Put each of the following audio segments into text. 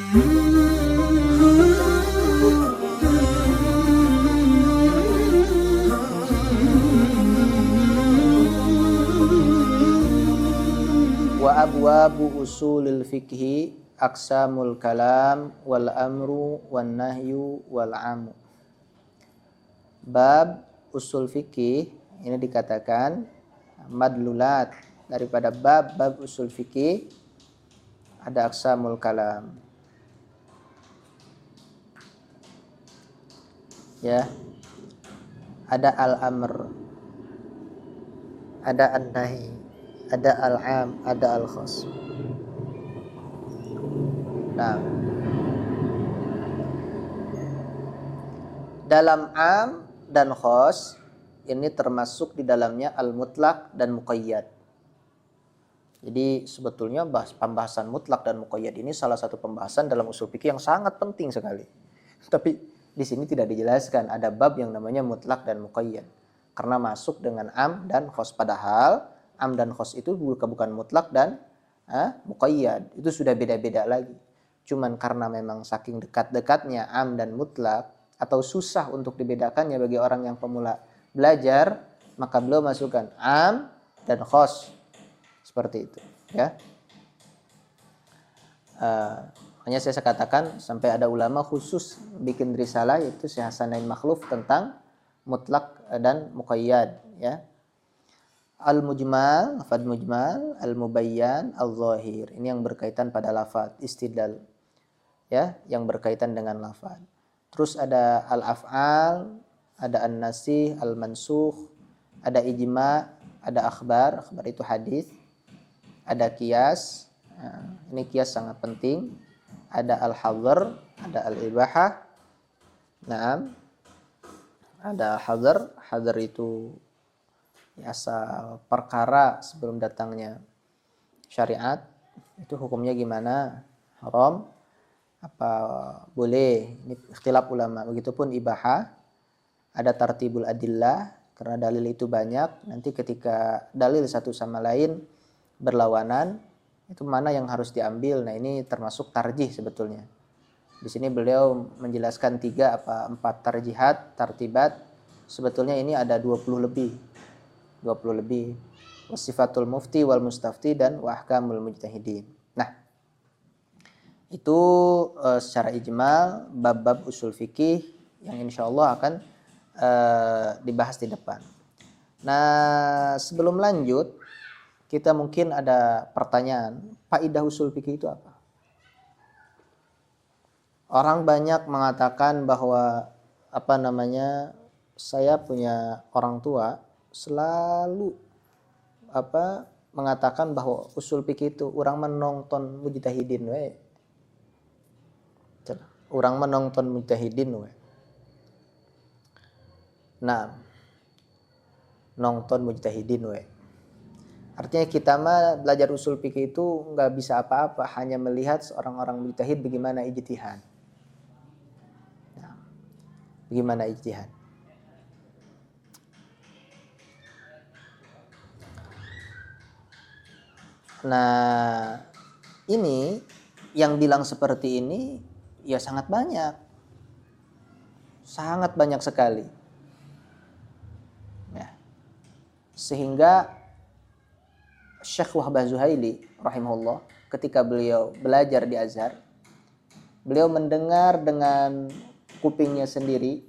Wa abwabu usulil fikhi aqsamul kalam wal amru wan nahyu wal amu. Bab usul fikih ini dikatakan madlulat daripada bab usul fikih. Ada aqsamul kalam, ya, ada al-amr, ada an-nahi, ada al-am, ada al-khas. Nah, dalam am dan khas ini termasuk di dalamnya al-mutlaq dan muqayyad. Jadi sebetulnya pembahasan mutlak dan muqayyad ini salah satu pembahasan dalam usul fikih yang sangat penting sekali. Tapi di sini tidak dijelaskan ada bab yang namanya mutlak dan muqayyad. Karena masuk dengan am dan khos. Padahal am dan khos itu bukan mutlak dan muqayyad. Itu sudah beda-beda lagi. Cuman karena memang saking dekat-dekatnya am dan mutlak atau susah untuk dibedakannya bagi orang yang pemula belajar, maka beliau masukkan am dan khos. Seperti itu, ya. Makanya saya katakan sampai ada ulama khusus bikin risalah yaitu Syekh Hasanain Makhluf tentang mutlak dan muqayyad, ya. Al-mujmal, lafaz mujmal, al-mubayyan, al-zahir. Ini yang berkaitan pada lafaz, istidlal, ya, yang berkaitan dengan lafaz. Terus ada al-af'al, ada an-nasih, al-mansukh, ada ijma, ada akhbar itu hadis. Ada qiyas, ini qiyas sangat penting. Ada al-hadhr, ada al-ibahah. Naam. Ada al-hadhr, hadhr itu asal perkara sebelum datangnya syariat. Itu hukumnya gimana? Haram apa boleh? Ini ikhtilaf ulama. Begitupun ibahah, ada tartibul adillah karena dalil itu banyak. Nanti ketika dalil satu sama lain berlawanan, itu mana yang harus diambil. Nah, ini termasuk tarjih sebetulnya. Di sini beliau menjelaskan 3 apa 4 tarjihat, tartibat. Sebetulnya ini ada 20 lebih. Wasifatul mufti wal mustafti dan wahkamul mujtahidin. Nah, itu secara ijmal bab-bab usul fikih yang insyaallah akan dibahas di depan. Nah, sebelum lanjut, kita mungkin ada pertanyaan, faidah usul fikih itu apa? Orang banyak mengatakan bahwa saya punya orang tua selalu mengatakan bahwa usul fikih itu orang menonton mujtahidin we. Orang menonton mujtahidin we. Nah, nonton mujtahidin we. Artinya kita mah belajar usul fikih itu nggak bisa apa-apa, hanya melihat orang-orang mujtahid bagaimana ijtihad. Nah, bagaimana ijtihad. Nah, ini yang bilang seperti ini ya sangat banyak. Sangat banyak sekali. Ya. Sehingga Syekh Wahbah Zuhaili rahimahullah ketika beliau belajar di Azhar, beliau mendengar dengan kupingnya sendiri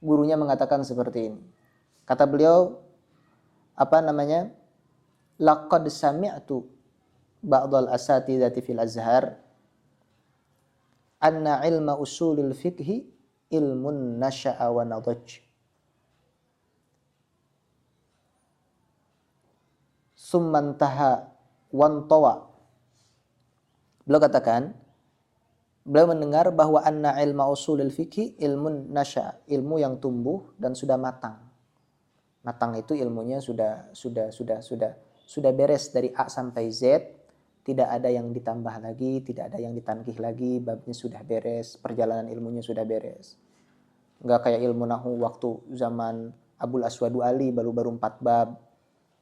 gurunya mengatakan seperti ini. Kata beliau laqad sami'tu ba'dal asatidati fil Azhar anna ilma usulil fiqhi ilmun nasha'a wa nadaj. Summantaha wantawa. Beliau katakan, beliau mendengar bahwa anna ilma usulil fikhi ilmun nasya, ilmu yang tumbuh dan sudah matang. Matang itu ilmunya sudah beres dari A sampai Z, tidak ada yang ditambah lagi, tidak ada yang ditankih lagi, babnya sudah beres, perjalanan ilmunya sudah beres. Enggak kayak ilmu nahwu waktu zaman Abul Aswad Ali baru 4 bab.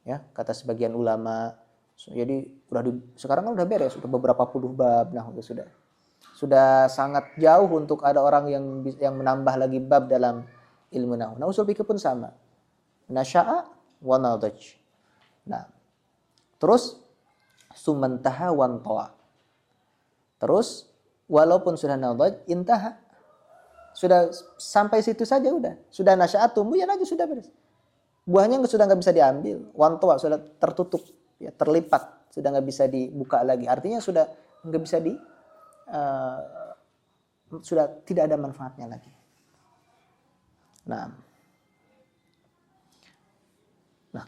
Ya, kata sebagian ulama. Jadi sekarang kan udah beres, sudah beberapa puluh bab, nah sudah. Sudah sangat jauh untuk ada orang yang menambah lagi bab dalam ilmu nahwu. Nah, usul fikih pun sama. Nasya'a wa nadaj. Nah, terus sumantaha wan tawa. Terus walaupun sudah nadaj, intaha. Sudah sampai situ saja udah. Sudah nasya'a tumbuh ya aja sudah beres. Buahnya sudah nggak bisa diambil. Wan tawa sudah tertutup, ya, terlipat, sudah nggak bisa dibuka lagi. Artinya sudah nggak bisa sudah tidak ada manfaatnya lagi. Nah,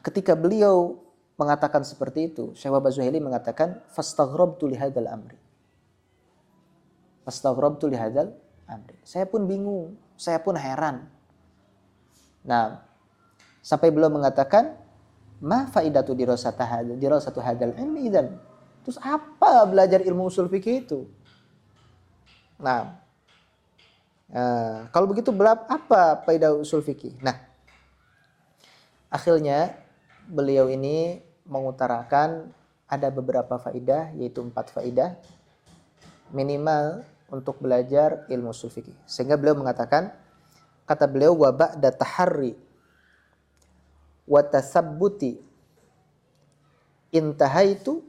ketika beliau mengatakan seperti itu, Syekh Wahbah Zuhaili mengatakan fastaghrabtu li hadzal amri. Fastaghrabtu li hadzal amri. Saya pun bingung, saya pun heran. Nah, sampai beliau mengatakan ma faidatu dirasatu hadzal ilmi idzan. Terus apa belajar ilmu usul fikih itu? Nah, kalau begitu apa faedah usul fikih? Nah, akhirnya beliau ini mengutarakan ada beberapa faedah, yaitu 4 faedah minimal untuk belajar ilmu usul fikih. Sehingga beliau mengatakan, kata beliau, wa ba'da taharri wa tasabbuti intahaitu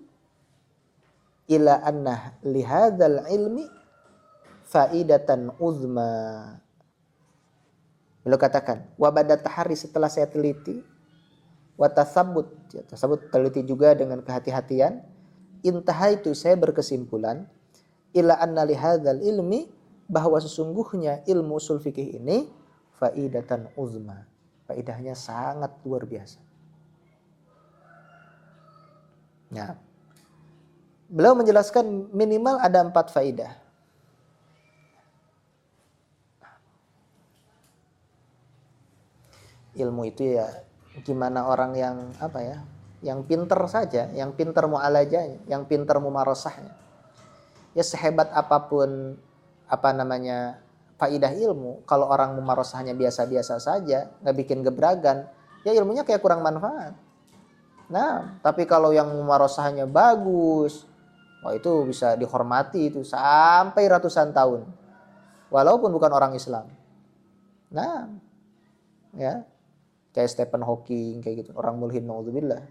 ila anna lihadzal ilmi faidatan uzma. Beliau katakan, wa ba'da taharri, setelah saya teliti, wa tasabbut, ya, tasabbut teliti juga dengan kehati-hatian, intahaitu, saya berkesimpulan, ila anna lihadzal ilmi, bahwa sesungguhnya ilmu usul fikih ini faidatan uzma, faidahnya sangat luar biasa. Nah, beliau menjelaskan minimal ada 4 faidah. Ilmu itu ya gimana orang yang yang pinter saja, yang pinter mu'alajahnya, yang pinter mumarasahnya. Ya sehebat apapun faidah ilmu, kalau orang mumarasahnya biasa-biasa saja, nggak bikin gebragan, ya ilmunya kayak kurang manfaat. Nah, tapi kalau yang mumarasahnya bagus, itu bisa dihormati itu sampai ratusan tahun, walaupun bukan orang Islam. Nah, ya kayak Stephen Hawking kayak gitu, orang mulhid naudzubillah.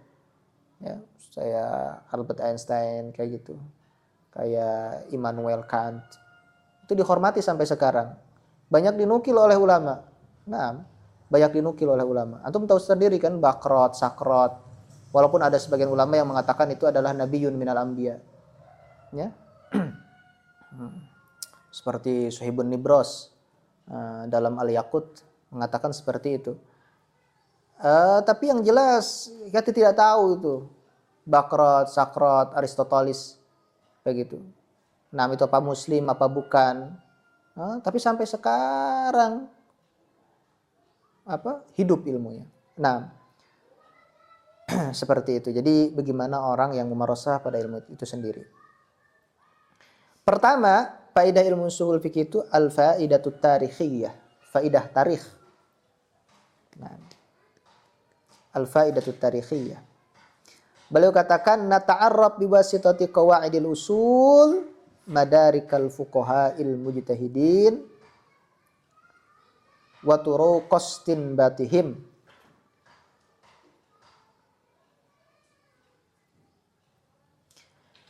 Ya, saya Albert Einstein kayak gitu. Kayak Immanuel Kant. Itu dihormati sampai sekarang. Banyak dinukil oleh ulama. Nah, banyak dinukil oleh ulama. Antum tahu sendiri kan Bakrot, Sakrot. Walaupun ada sebagian ulama yang mengatakan itu adalah nabiyun minal anbiya. Ya. Seperti Suhaibun Nibros dalam Al-Yaqut mengatakan seperti itu. Tapi yang jelas kita tidak tahu itu Bakrot, Sakrot, Aristoteles begitu. Nah, itu apa Muslim apa bukan? Tapi sampai sekarang hidup ilmunya. Nah, seperti itu. Jadi bagaimana orang yang mumarasah pada ilmu itu sendiri? Pertama, faedah ilmu ushul fikih itu al-faidatut tarikhiyah, faedah tarikh. Nah, al-faidatut tarikhiyah. Beliau katakan nata'arraf biwasitati qawaidil usul madarikal fuqaha'il mujtahidin wa turuqas tinbatihim.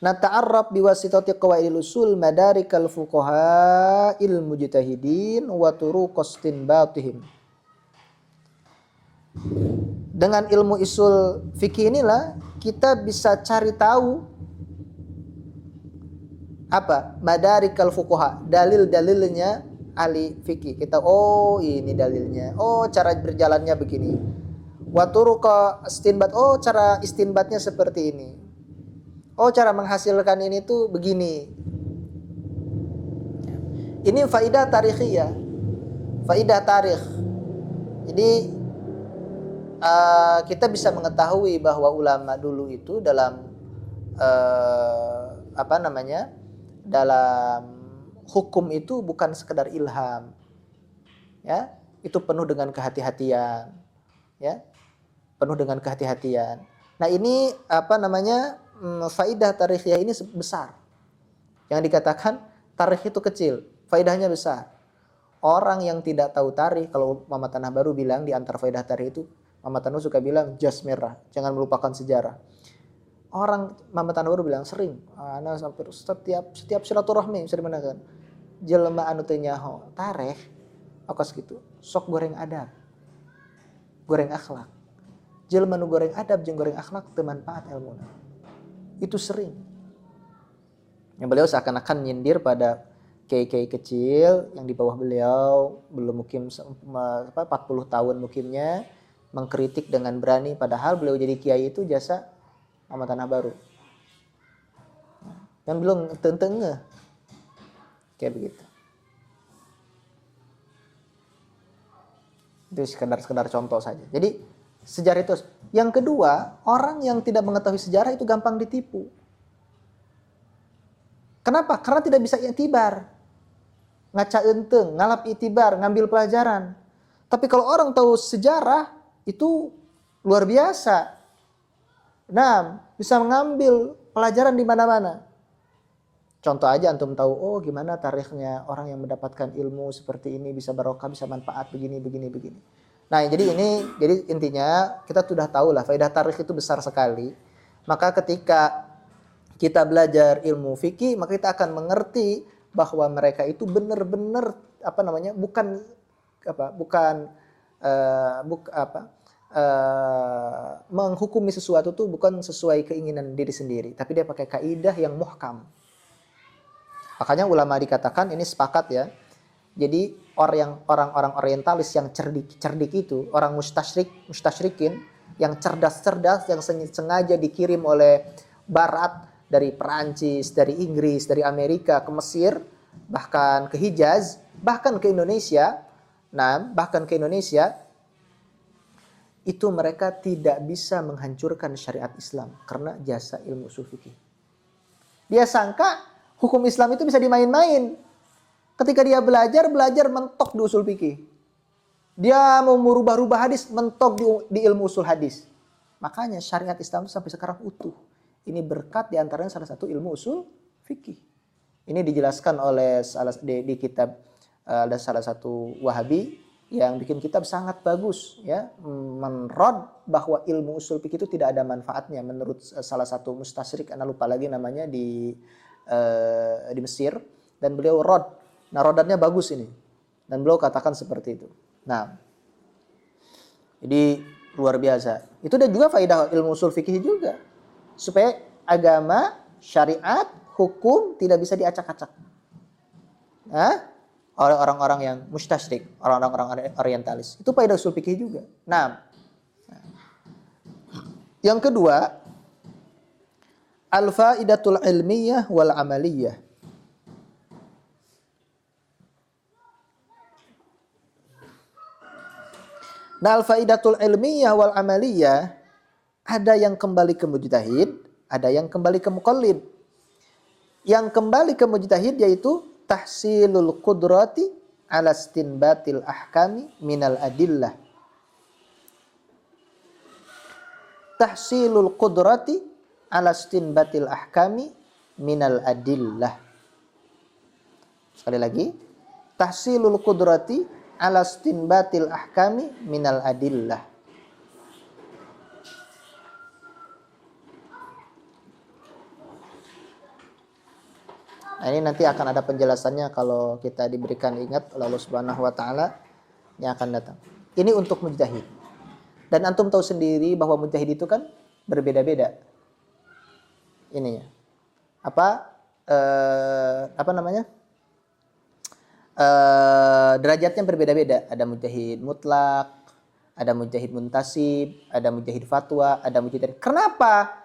Nata'arraf biwasitati qawaidil usul madarikal fuqaha'il mujtahidin wa turuqas tinbatihim. Dengan ilmu usul fikih inilah kita bisa cari tahu madarikal fuqaha, dalil-dalilnya ahli fikih. Kita ini dalilnya. Cara berjalannya begini. Wa turuqa istinbat, cara istinbatnya seperti ini. Cara menghasilkan ini tuh begini. Ini faidah tarikhiyah. Faidah tarikh. Jadi kita bisa mengetahui bahwa ulama dulu itu dalam dalam hukum itu bukan sekedar ilham, ya, itu penuh dengan kehati-hatian, ya, penuh dengan kehati-hatian. Nah ini faidah tarikhiyah ini besar, yang dikatakan Tarikh itu kecil, faedahnya besar. Orang yang tidak tahu tarikh, kalau Muhammad Tanah Baru bilang di antar faedah tarikh itu, Muhammad Tanah suka bilang jas merah, jangan melupakan sejarah. Orang Muhammad Tanah Baru bilang sering, ana sampai setiap silaturahmi bisa dimanakan. Jelema anu teu nyaho tarikh, akos gitu. Sok goreng adab. Goreng akhlak. Jelema nu goreng adab jeung goreng akhlak teu manfaat ilmuna. Itu sering. Yang beliau seakan-akan nyindir pada kiai-kiai kecil yang di bawah beliau belum mukim 40 tahun mukimnya, mengkritik dengan berani padahal beliau jadi kiai itu jasa Muhammad Tanah Baru. Dan belum tentengnya kayak begitu. Itu sekedar contoh saja. Jadi sejarah itu. Yang kedua, orang yang tidak mengetahui sejarah itu gampang ditipu. Kenapa? Karena tidak bisa iktibar. Ngaca enteng, ngalap itibar, ngambil pelajaran. Tapi kalau orang tahu sejarah, itu luar biasa. Nah, bisa mengambil pelajaran di mana-mana. Contoh aja antum tahu, oh gimana tarikhnya orang yang mendapatkan ilmu seperti ini bisa barokah, bisa manfaat begini. Nah, jadi intinya kita sudah tahu lah faedah tarikh itu besar sekali. Maka ketika kita belajar ilmu fikih, maka kita akan mengerti bahwa mereka itu benar-benar menghukumi sesuatu itu bukan sesuai keinginan diri sendiri, tapi dia pakai kaidah yang muhkam. Makanya ulama dikatakan ini sepakat ya. Jadi orang-orang orientalis yang cerdik itu, orang mustasyrikin yang cerdas-cerdas yang sengaja dikirim oleh barat dari Perancis, dari Inggris, dari Amerika ke Mesir, bahkan ke Hijaz, bahkan ke Indonesia. Nah, bahkan ke Indonesia itu mereka tidak bisa menghancurkan syariat Islam karena jasa ilmu ushul fikih. Dia sangka hukum Islam itu bisa dimain-main. Ketika dia belajar mentok di usul fikih. Dia mau merubah-rubah hadis, mentok di ilmu usul hadis. Makanya syariat Islam sampai sekarang utuh. Ini berkat diantaranya salah satu ilmu usul fikih. Ini dijelaskan oleh di kitab ada salah satu Wahabi yang bikin kitab sangat bagus ya, menrod bahwa ilmu usul fikih itu tidak ada manfaatnya menurut salah satu mustasyrik, ana lupa lagi namanya di Mesir, dan beliau rod. Nah, rodannya bagus ini. Dan beliau katakan seperti itu. Nah, jadi luar biasa. Itu dan juga faedah ilmu usul fikih juga. Supaya agama, syariat, hukum tidak bisa diacak-acak. Nah, oleh orang-orang yang mustasyrik, orang-orang orientalis. Itu faedah usul fikih juga. Nah, yang kedua, al-faidatul ilmiyah wal amaliyah. Nah, al-faidatul ilmiyah wal amaliyah, ada yang kembali ke mujtahid, ada yang kembali ke muqallid. Yang kembali ke mujtahid yaitu tahsilul qudrati ala istinbatil ahkami minal adillah. Tahsilul qudrati ala istinbatil ahkami minal adillah. Sekali lagi, tahsilul qudrati ala istinbatil ahkami minal adillah. Nah, ini nanti akan ada penjelasannya kalau kita diberikan ingat oleh Allah Subhanahu wa taala yang akan datang. Ini untuk mujtahid. Dan antum tahu sendiri bahwa mujtahid itu kan berbeda-beda. Ininya. Derajatnya berbeda-beda. Ada mujtahid mutlak, ada mujtahid muntasib, ada mujtahid fatwa, ada mujtahid. Kenapa?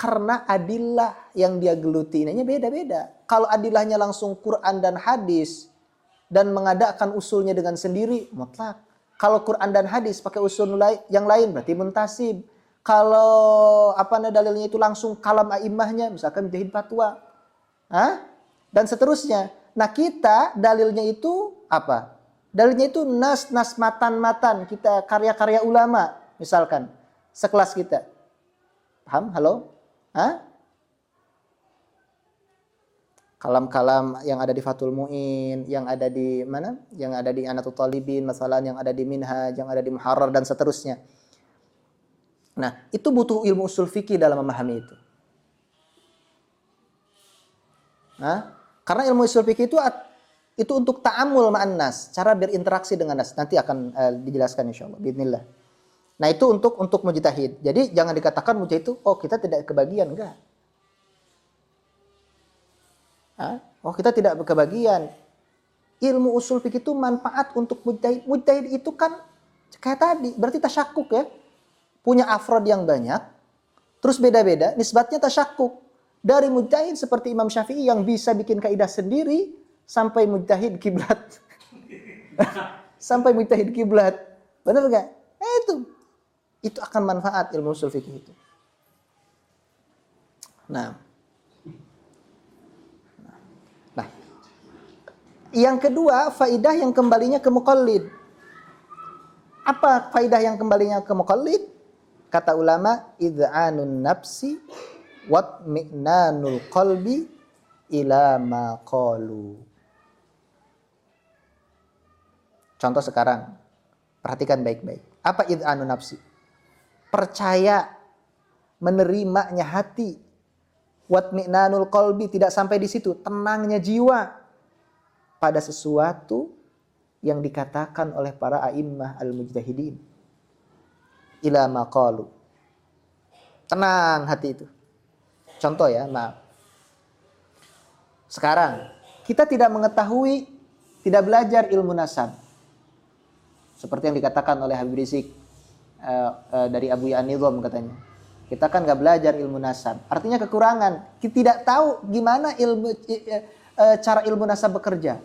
Karena adillah yang dia geluti ini beda-beda. Kalau adillahnya langsung Quran dan hadis dan mengadakan usulnya dengan sendiri, mutlak. Kalau Quran dan hadis pakai usul yang lain berarti muntasib. Kalau dalilnya itu langsung kalam a'immahnya, misalkan mujtahid fatwa. Dan seterusnya. Nah, kita dalilnya itu apa? Dalilnya itu nas matan kita, karya-karya ulama misalkan sekelas kita. Paham? Halo? kalam-kalam yang ada di Fathul Mu'in, yang ada di mana? Yang ada di Anatul Talibin, masalah yang ada di Minhaj, yang ada di Muharrar dan seterusnya. Nah, itu butuh ilmu usul fikih dalam memahami itu. Nah, karena ilmu usul fikih itu untuk ta'amul ma'an nas, cara berinteraksi dengan nas. Nanti akan dijelaskan insyaallah bismillah. Nah, itu untuk mujtahid. Jadi jangan dikatakan mujtahid itu kita tidak kebagian, enggak. Kita tidak kebagian. Ilmu usul fikih itu manfaat untuk mujtahid. Mujtahid itu kan kayak tadi, berarti tasyakuk ya. Punya afrod yang banyak, terus beda-beda, nisbatnya tasyakuk. Dari mujtahid seperti Imam Syafi'i yang bisa bikin kaidah sendiri, sampai mujtahid kiblat. Sampai mujtahid kiblat. Benar enggak? Itu akan manfaat ilmu usul fikih itu. Nah, yang kedua, faidah yang kembalinya ke muqallid. Apa faidah yang kembalinya ke muqallid? Kata ulama, id'anun nafsi watmi'nanul qalbi ila ma qalu. Contoh sekarang, perhatikan baik-baik. Apa id'anun nafsi? Percaya, menerimanya hati. Watmi'nanul qalbi, tidak sampai di situ, tenangnya jiwa pada sesuatu yang dikatakan oleh para a'immah al-mujtahidin. Ila maqalu. Tenang hati itu. Contoh ya, maaf. Sekarang, kita tidak mengetahui, tidak belajar ilmu nasab. Seperti yang dikatakan oleh Habib Rizik dari Abu Ya'nidham katanya. Kita kan gak belajar ilmu nasab. Artinya kekurangan. Kita tidak tahu gimana cara ilmu nasab bekerja.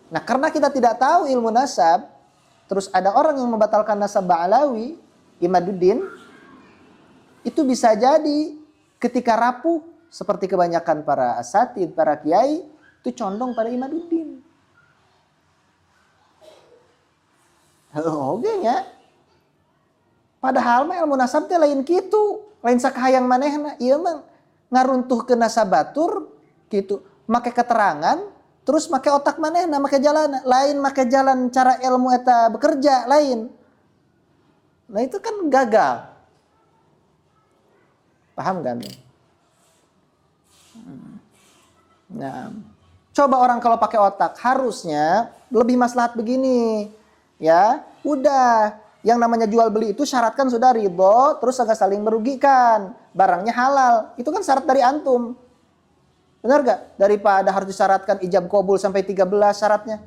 Nah, karena kita tidak tahu ilmu nasab, terus ada orang yang membatalkan nasab Ba'alawi, Imaduddin, itu bisa jadi ketika rapuh, seperti kebanyakan para asatid, para kiai, itu condong pada Imaduddin. Oke ya. Padahal mah ilmu nasab teh lain kitu, lain sakahayang manehna. Ieu mah ngaruntuh ke nasabatur gitu, make keterangan, terus make otak manehna, make jalan, lain make jalan cara ilmu eta bekerja lain. Nah itu kan gagal. Paham kan? Nah, coba orang kalau pakai otak, harusnya lebih maslahat begini. Ya, udah. Yang namanya jual beli itu syaratkan sudah ridho, terus agak saling merugikan. Barangnya halal. Itu kan syarat dari antum. Benar gak? Daripada harus disyaratkan ijab qabul sampai 13 syaratnya.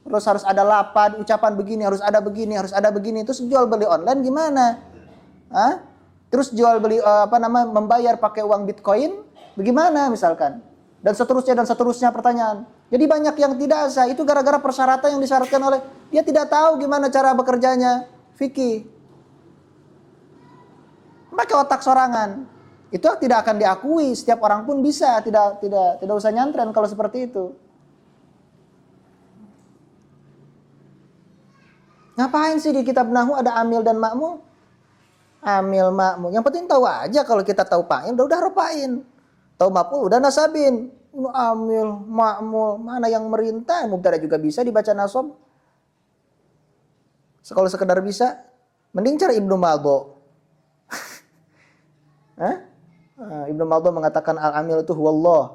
Terus harus ada lapan, ucapan begini, harus ada begini, harus ada begini. Terus jual beli online gimana? Terus jual beli membayar pakai uang Bitcoin bagaimana misalkan? Dan seterusnya pertanyaan. Jadi banyak yang tidak sah, itu gara-gara persyaratan yang disyaratkan oleh dia tidak tahu gimana cara bekerjanya fikih. Pakai otak sorangan. Itu tidak akan diakui, setiap orang pun bisa, tidak usah nyantren kalau seperti itu. Ngapain sih di kitab Nahwu ada amil dan ma'mul? Amil, ma'mul. Yang penting tahu aja, kalau kita tahu fa'il udah ropain. Tahu maf'ul udah nasabin. Amil, ma'mul, mana yang merintah? Mubtada juga bisa dibaca nasab. Kalau sekedar bisa, mending cari Ibnu Maldo. Ibnu Maldo mengatakan al-amil itu huwallah.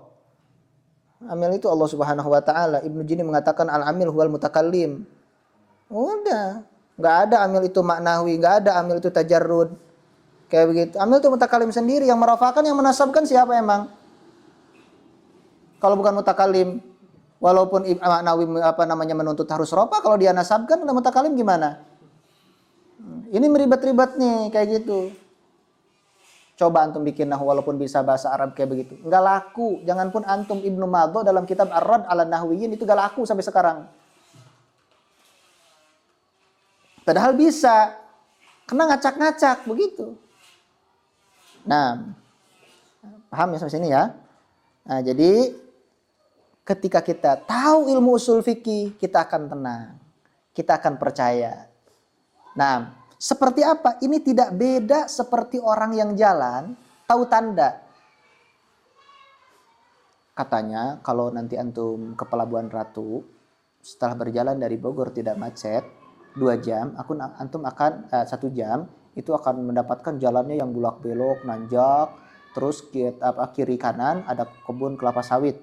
Amil itu Allah Subhanahu wa taala. Ibnu Jini mengatakan al-amil huwal mutakallim. Udah, enggak ada amil itu maknawi, enggak ada amil itu tajarrud. Kayak begitu. Amil itu mutakallim sendiri, yang merafakan, yang menasabkan siapa emang? Kalau bukan mutakallim, walaupun maknawi menuntut harus rofa, kalau dia nasabkan udah mutakallim gimana? Ini meribet-ribet nih kayak gitu. Coba antum bikin nahwu walaupun bisa bahasa Arab kayak begitu. Enggak laku. Jangan pun antum Ibnu Madho dalam kitab Ar-Rad 'ala Nahwiyyin itu enggak laku sampai sekarang. Padahal bisa. Kena ngacak-ngacak begitu. Nah, paham ya sampai sini ya? Nah, jadi ketika kita tahu ilmu usul fikih, kita akan tenang. Kita akan percaya. Nah, seperti apa? Ini tidak beda seperti orang yang jalan tahu tanda. katanya kalau nanti antum ke Pelabuhan Ratu, setelah berjalan dari Bogor tidak macet 2 jam, antum akan 1 jam itu akan mendapatkan jalannya yang bulak belok, nanjak, terus kiri kanan ada kebun kelapa sawit.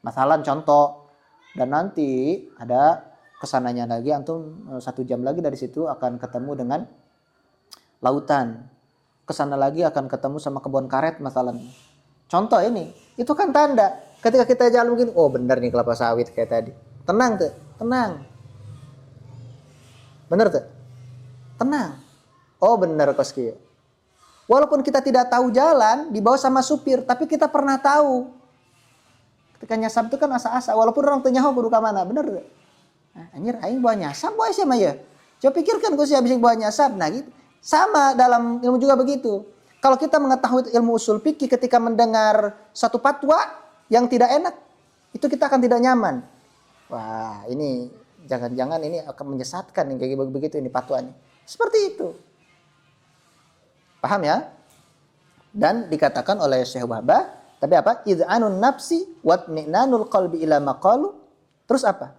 Masalah contoh. Dan nanti ada kesananya lagi antum 1 jam lagi dari situ akan ketemu dengan lautan. Kesana lagi akan ketemu sama kebun karet masalahnya. Contoh ini, itu kan tanda. Ketika kita jalan mungkin, oh benar nih kelapa sawit kayak tadi. Tenang tuh, tenang. Benar tuh? Tenang. Oh benar koski. Walaupun kita tidak tahu jalan, dibawa sama supir, tapi kita pernah tahu. Ketika nyasab itu kan asa-asa, walaupun orang tanya kudu ka mana, bener tuh? Nah, anjir aing bawa nyasab boy sama ya. Coba pikirkan gue sih habis bawa nyasab. Nah gitu. Sama dalam ilmu juga begitu. Kalau kita mengetahui ilmu usul fikih ketika mendengar satu fatwa yang tidak enak, itu kita akan tidak nyaman. Wah, ini jangan-jangan ini akan menyesatkan yang kayak begitu ini fatwa ini. Seperti itu. Paham ya? Dan dikatakan oleh Syekh Wahbah, tapi apa? Id'anun nafsi watmi'nanul qalbi ila maqalu. Terus apa?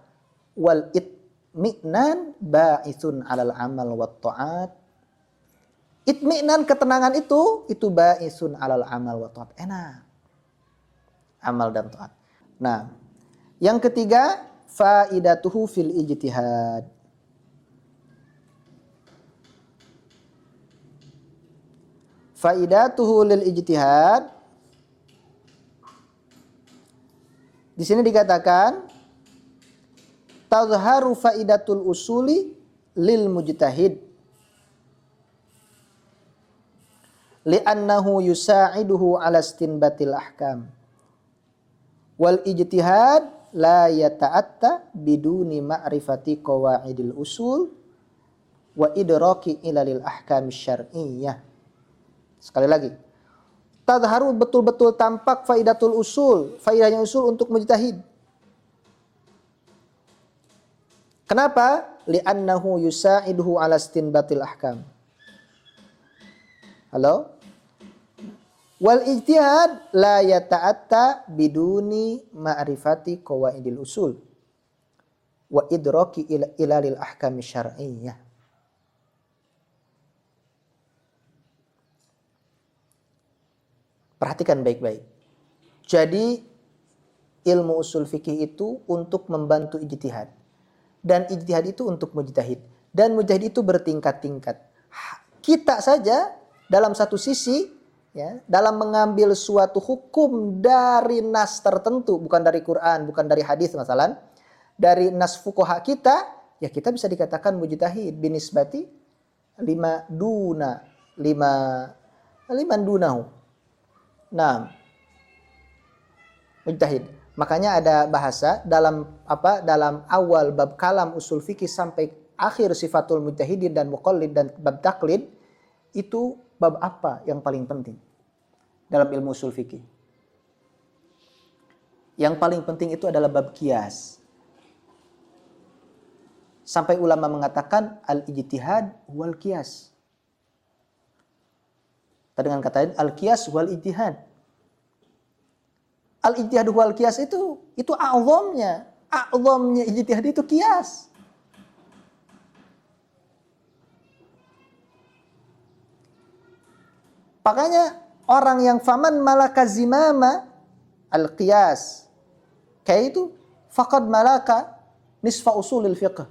Wal itmi'nan ba'ithun 'alal amal wat ta'at. Itmi'nan ketenangan itu ba'isun alal amal wa ta'at. Enak. Amal dan ta'at. Nah, yang ketiga, faidatuhu fil ijtihad. Faidatuhu lil ijtihad. Di sini dikatakan tazharu faidatul usuli lil mujtahid. Li'annahu yusa'iduhu ala istinbatil ahkam. Wal ijtihad la yata'atta biduni ma'rifati qawaidil usul wa idraki ilalil ahkam syar'iyyah. Sekali lagi. Tadharu betul-betul tampak faidatul usul. Faidahnya usul untuk mujtahid. Kenapa? Li'annahu yusa'iduhu ala istinbatil ahkam. Halo? Wal ijtihad la yata'atta biduni ma'rifati qawaidil usul wa idraki ilalil ahkam syar'iyyah. Perhatikan baik-baik. Jadi ilmu usul fikih itu untuk membantu ijtihad. Dan ijtihad itu untuk mujtahid. Dan mujtahid itu bertingkat-tingkat. Kita saja dalam satu sisi, ya, dalam mengambil suatu hukum dari nas tertentu, bukan dari Quran, bukan dari hadis masalah, dari nas fuqaha kita, ya kita bisa dikatakan mujtahid binisbati lima dunahu. Nah, mujtahid. Makanya ada bahasa dalam awal bab kalam usul fikih sampai akhir sifatul mujtahidin dan muqallid dan bab taklid, itu bab apa yang paling penting dalam ilmu usul fikih? Yang paling penting itu adalah bab qiyas. Sampai ulama mengatakan al-ijtihad wal qiyas. Tadi dengan kata al-qiyas wal ijtihad. Al-ijtihad wal qiyas itu a'zamnya. A'zamnya ijtihad itu qiyas. Makanya orang yang faman malaka zimama al-qiyas, kayak itu faqad malaka nisfa usulil fiqh.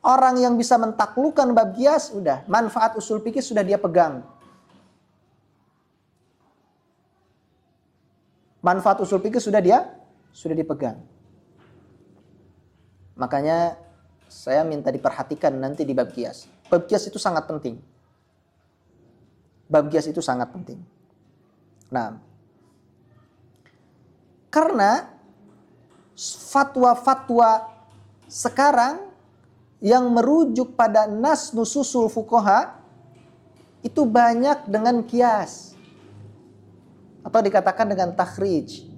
Orang yang bisa mentaklukkan bab qiyas, udah manfaat usul fikih sudah dia pegang. Manfaat usul fikih sudah dipegang. Makanya saya minta diperhatikan nanti di bab qiyas. Bab qiyas itu sangat penting. Bab qiyas itu sangat penting. Nah, karena fatwa-fatwa sekarang yang merujuk pada nas nususul fuqaha itu banyak dengan qiyas atau dikatakan dengan takhrij.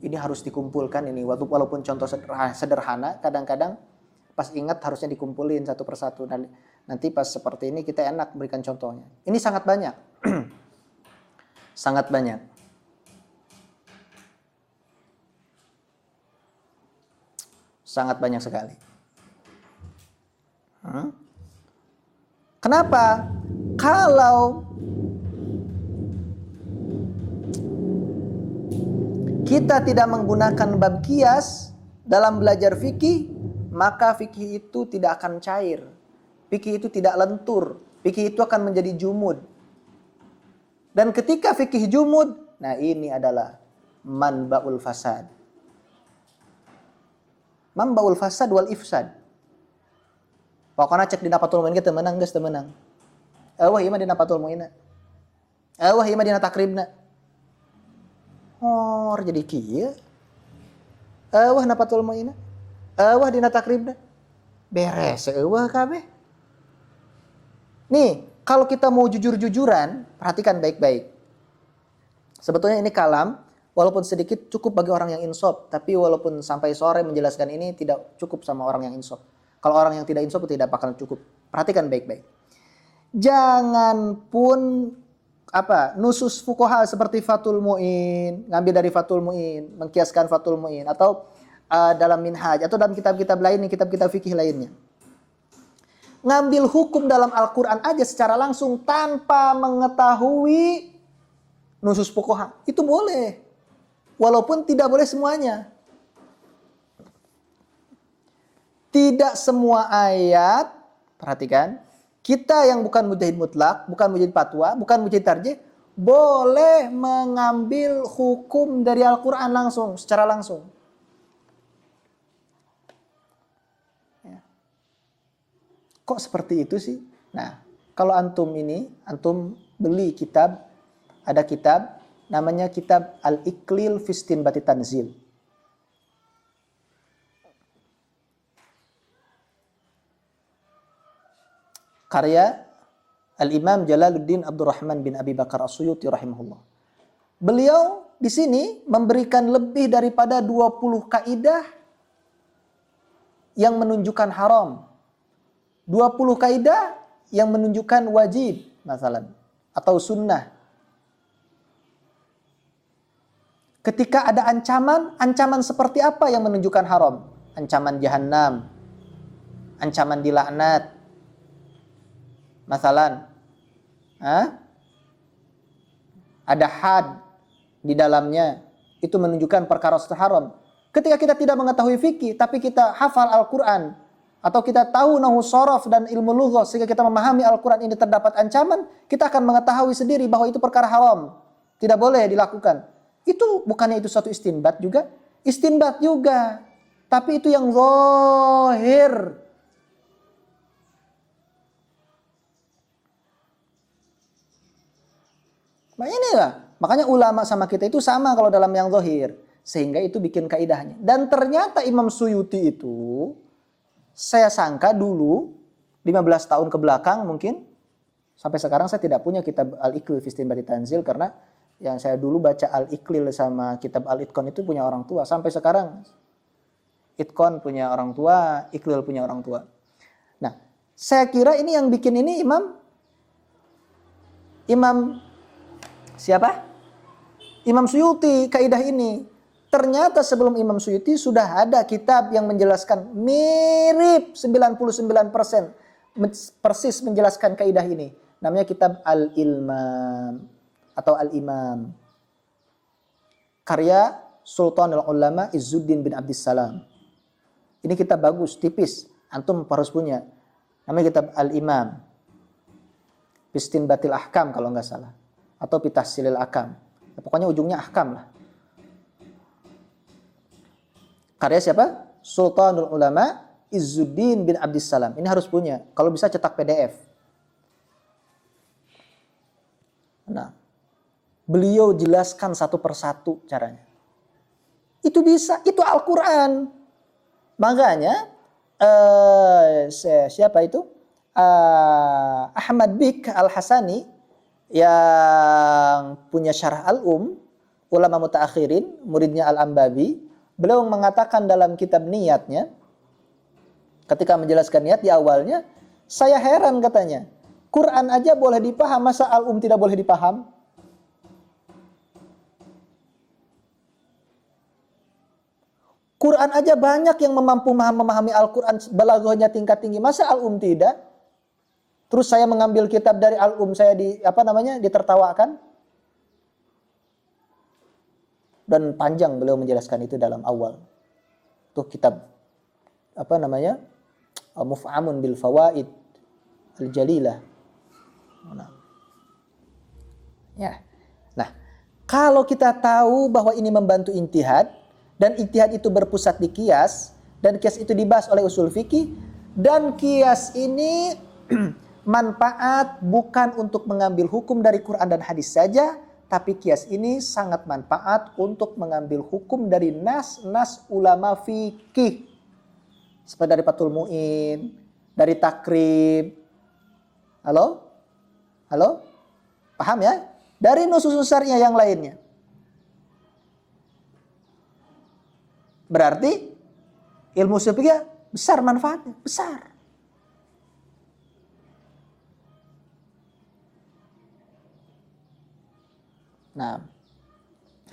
Ini harus dikumpulkan ini walaupun contoh sederhana kadang-kadang pas ingat harusnya dikumpulin satu persatu. Dan Nanti pas seperti ini kita enak berikan contohnya. Ini sangat banyak. Sangat banyak. Sangat banyak sekali. Kenapa? Kalau kita tidak menggunakan bab qiyas dalam belajar fikih, maka fikih itu tidak akan cair. Fikih itu tidak lentur. Fikih itu akan menjadi jumud. Dan ketika fikih jumud, nah ini adalah manba'ul fasad. Manba'ul fasad wal ifsad. Pokoknya cek di napatul mu'in kita menang guys, temenang. Wah iya mah di napatul mu'in. Wah iya mah di natakribna. Oh, jadi kieu. Wah napatul mu'in. Wah di natakribna. Beres eueuh kabeh. Nih, kalau kita mau jujur-jujuran, perhatikan baik-baik. Sebetulnya ini kalam, walaupun sedikit cukup bagi orang yang insaf, tapi walaupun sampai sore menjelaskan ini tidak cukup sama orang yang insaf. Kalau orang yang tidak insaf tidak bakal cukup. Perhatikan baik-baik. Jangan pun nusus fuqaha seperti Fathul Mu'in, ngambil dari Fathul Mu'in, mengkiaskan Fathul Mu'in, atau dalam Minhaj, atau dalam kitab-kitab lain, kitab-kitab fikih lainnya. Ngambil hukum dalam Al-Quran aja secara langsung tanpa mengetahui nusus fuqaha. Itu boleh. Walaupun tidak boleh semuanya. Tidak semua ayat, perhatikan, kita yang bukan mujtahid mutlak, bukan mujtahid fatwa, bukan mujtahid tarjih, boleh mengambil hukum dari Al-Quran langsung, secara langsung. Kok seperti itu sih? Nah, kalau antum beli kitab, ada kitab namanya kitab Al-Iqlil fi Istinbati Tanzil. Karya Al-Imam Jalaluddin Abdurrahman bin Abi Bakar As-Suyuti rahimahullah. Beliau di sini memberikan lebih daripada 20 kaidah yang menunjukkan haram. 20 kaidah yang menunjukkan wajib, masalan, atau sunnah. Ketika ada ancaman seperti apa yang menunjukkan haram? Ancaman jahannam, ancaman dilaknat, masalan, ada had di dalamnya, itu menunjukkan perkara haram. Ketika kita tidak mengetahui fikih, tapi kita hafal Al-Quran, atau kita tahu nahwu shorof dan ilmu lughah sehingga kita memahami Al-Quran ini terdapat ancaman, kita akan mengetahui sendiri bahwa itu perkara haram, tidak boleh dilakukan. Itu bukannya itu suatu istinbat juga? Istinbat juga, tapi itu yang zahir. Makanya ulama sama kita itu sama kalau dalam yang zahir, sehingga itu bikin kaidahnya. Dan ternyata Imam Suyuti itu, saya sangka dulu 15 tahun ke belakang mungkin, sampai sekarang saya tidak punya kitab Al-Iqlil fi Istinbati Tanzil, karena yang saya dulu baca Al-Iqlil sama kitab Al-Itqan itu punya orang tua. Sampai sekarang Itqan punya orang tua, Iqlil punya orang tua. Nah, saya kira ini yang bikin ini Imam siapa? Imam Suyuti, kaidah ini. Ternyata sebelum Imam Suyuti sudah ada kitab yang menjelaskan mirip 99% persis menjelaskan kaidah ini. Namanya kitab Al-Ilmam atau Al-Imam. Karya Sultanul Ulama Izzuddin bin Abdissalam. Ini kitab bagus, tipis. Antum harus punya. Namanya kitab Al-Imam. Istinbatil Ahkam kalau nggak salah. Atau Pitahsilil Ahkam. Ya, pokoknya ujungnya ahkam lah. Karya siapa? Sultanul Ulama Izzuddin bin Abdissalam. Ini harus punya. Kalau bisa cetak PDF. Nah, beliau jelaskan satu persatu caranya. Itu bisa. Itu Al-Quran. Makanya, siapa itu? Ahmad Bik Al-Hasani yang punya Syarah Al-Um, ulama mutaakhirin, muridnya Al-Ambabi, beliau mengatakan dalam kitab niatnya, ketika menjelaskan niat di awalnya, Saya heran katanya. Quran aja boleh dipaham, masa al-um tidak boleh dipaham? Quran aja banyak yang mampu memahami Al-Quran, balaghahnya tingkat tinggi, masa al-um tidak? Terus saya mengambil kitab dari al-um, saya ditertawakan. Dan panjang beliau menjelaskan itu dalam awal. Tuh kitab Muf'amun bil Fawaid Al-Jalilah. Nah, kalau kita tahu bahwa ini membantu ijtihad, dan ijtihad itu berpusat di qiyas, dan qiyas itu dibahas oleh usul fikih, dan qiyas ini manfaat bukan untuk mengambil hukum dari Quran dan hadis saja, tapi qiyas ini sangat manfaat untuk mengambil hukum dari nas-nas ulama fikih. Seperti dari Fathul Mu'in, dari Takrib. Halo? Halo? Paham ya? Dari nusus syariah yang lainnya. Berarti ilmu usul fikih besar manfaatnya, besar. Nah,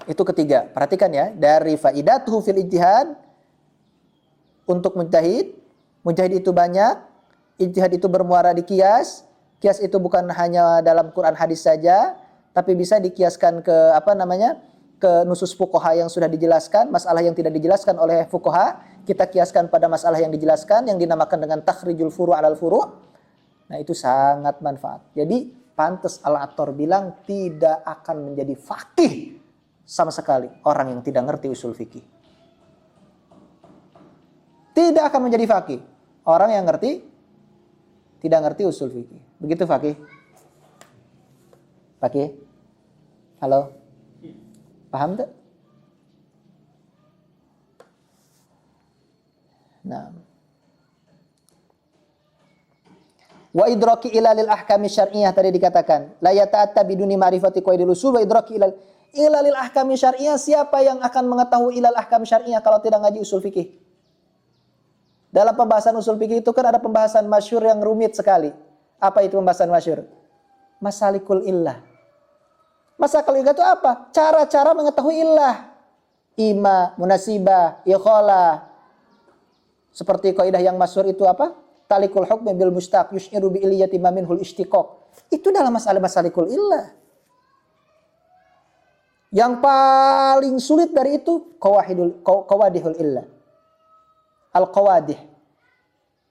itu ketiga. Perhatikan ya, dari faidatuhu fil ijtihad untuk mujtahid. Mujtahid itu banyak, ijtihad itu bermuara di qiyas. Qiyas itu bukan hanya dalam Quran hadis saja, tapi bisa dikiaskan ke ke nusus fuqaha yang sudah dijelaskan, masalah yang tidak dijelaskan oleh fuqaha, kita kiaskan pada masalah yang dijelaskan, yang dinamakan dengan takhrijul furu' alal furu'. Nah, itu sangat manfaat. Jadi, pantas Al-Attar bilang tidak akan menjadi faqih sama sekali orang yang tidak ngerti usul fikih. Tidak akan menjadi faqih orang yang tidak ngerti usul fikih. Begitu faqih? Faqih? Halo? Paham tak? Nah. Wa idraki ilalil ahkami syar'iyyah tadi dikatakan, la yata'atta biduni ma'rifati qawaidil usul wa idraki ilalil ahkami syar'iyyah. Siapa yang akan mengetahui ilal ahkam syar'iyyah kalau tidak ngaji usul fikih? Dalam pembahasan usul fikih itu kan ada pembahasan masyhur yang rumit sekali. Apa itu pembahasan masyhur? Masalikul illah. Masalikul illah itu apa? Cara-cara mengetahui illah. Ima, munasibah, ikhalah. Seperti kaidah yang masyhur itu apa? Talikul hukmi bil mustaq yus'iru bi illiyati ma minhul istiqaq. Itu dalam masalah masalikul illah. Yang paling sulit dari itu qawadihul illah. Al-qawadih.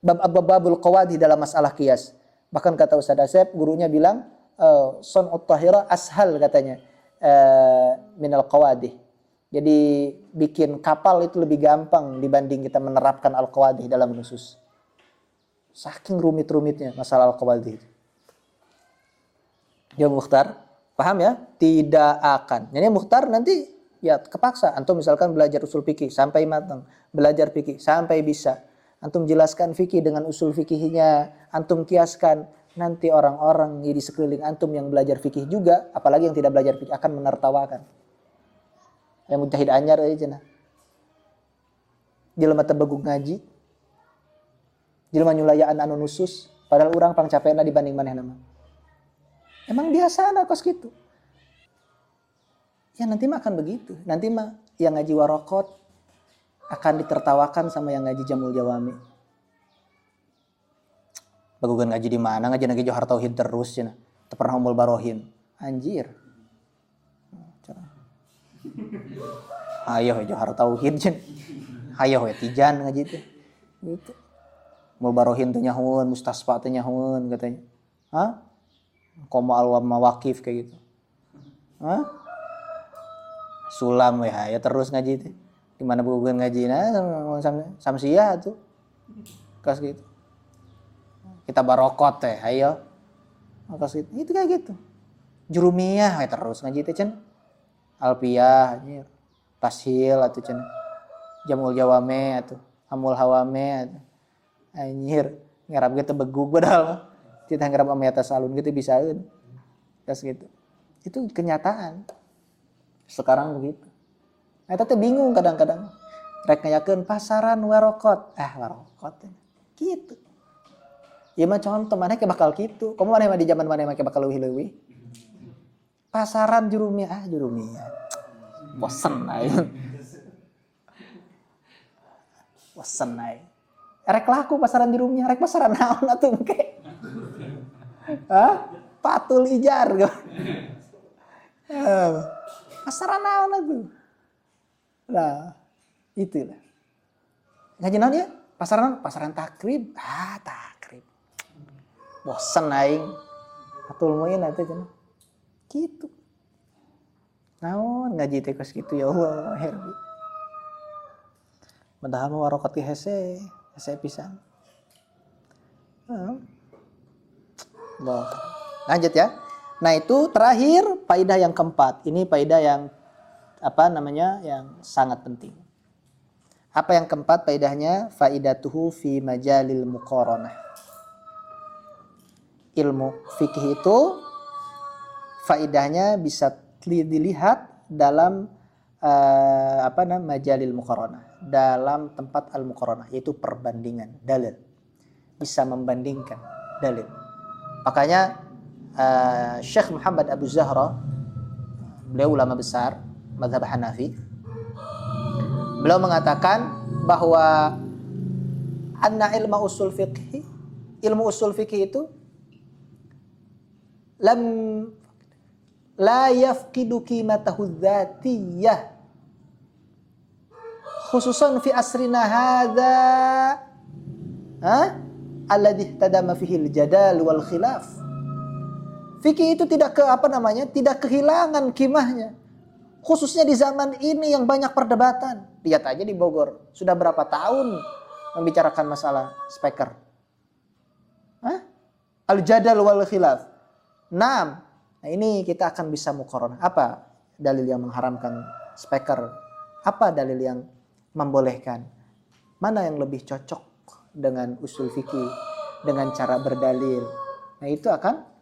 Babul qawadih dalam masalah qiyas. Bahkan kata Ustaz Asep, gurunya bilang sun'ut tahira ashal katanya minal qawadih. Jadi bikin kapal itu lebih gampang dibanding kita menerapkan al-qawadih dalam nusus. Saking rumit-rumitnya masalah al-qawadih. Ya Mukhtar, paham ya? Tidak akan. Jadi Mukhtar nanti ya kepaksa. Antum misalkan belajar usul fikih sampai matang, belajar fikih sampai bisa. Antum jelaskan fikih dengan usul fikihnya, antum kiaskan. Nanti orang-orang di sekeliling antum yang belajar fikih juga, apalagi yang tidak belajar fikih, akan menertawakan. Yang mujtahid anyar aja nah. Jelema tebeguk ngaji. Jelema nyulayaan anu nusus, padahal urang pang capena dibanding manehna mah. Emang biasa kos gitu. Ya nanti mah akan begitu. Nanti mah yang ngaji waraqat akan ditertawakan sama yang ngaji jamul jawami. Bagugan ngaji di mana? Ngaji nagi Johar Tauhid terus cenah. Teu pernah ummul barohin. Anjir. Ayo Johar Tauhid cenah. Hayo we tijan ngaji teh. Gitu. Ummul barohin teh nyahoeun, mustasfa teh nyahoeun katanya. Hah? Qoma al mawaqif kayak gitu. Hah? Sulam we hayo terus ngaji teh. Di mana bagugan ngajina samsiah tuh. Kas gitu. Kita barokot teh, ayo. Atas itu kayak gitu. Jurumiyah terus ngaji teh cenah. Alfiyah anjir. Tashil atuh cenah. Jamul jawame atuh, hamul hawame atuh. Anjir, ngarap ge teh begug padahal. Kita ngarap ame atas alun gitu bisaeun. Tas gitu. Itu kenyataan. Sekarang begitu. Eta teh bingung kadang-kadang. Rek ngayakeun pasaran warokot. Warokot. Gitu. Ya mah contoh mana ke bakal gitu. Kamu mana di zaman mana make bakal leuwih-leuwih. Pasaran jurumia jurumia. Bosen aing. Bosen aing. Rek laku pasaran jurumia, rek pasaran naon atuh engke. Hah? Patul ijar go. Pasaran naon atuh. Nah, itulah. Ngaji naon ya? Pasaran takrib. Takrib. Bosen aing. Atul moin atuh cenah. Gitu. Naon ngaji teh geus kitu ya Allah, herbi. Padahal mah warokat ge hese pisan. Loh. Lanjut ya. Nah, itu terakhir faidah yang keempat. Ini faidah yang yang sangat penting. Apa yang keempat faidahnya? Faidatuhu fi majalil muqaranah. Ilmu fikih itu faidahnya bisa dilihat dalam majalil muqaranah, dalam tempat al-muqaranah, yaitu perbandingan dalil. Bisa membandingkan dalil. Makanya Syekh Muhammad Abu Zahra, beliau ulama besar mazhab Hanafi, beliau mengatakan bahwa anna ilmu usul fikih itu la yafqidu qimatahu dzatiyah khususan fi asrina hadza alladhi tadama fihi al-jadal wal khilaf. Fikih itu tidak kehilangan kimahnya, khususnya di zaman ini yang banyak perdebatan. Lihat aja di Bogor, sudah berapa tahun membicarakan masalah speaker. Al-jadal wal khilaf. Nah, ini kita akan bisa muqaranah. Apa dalil yang mengharamkan speaker? Apa dalil yang membolehkan? Mana yang lebih cocok dengan usul fikih, dengan cara berdalil? Nah, itu akan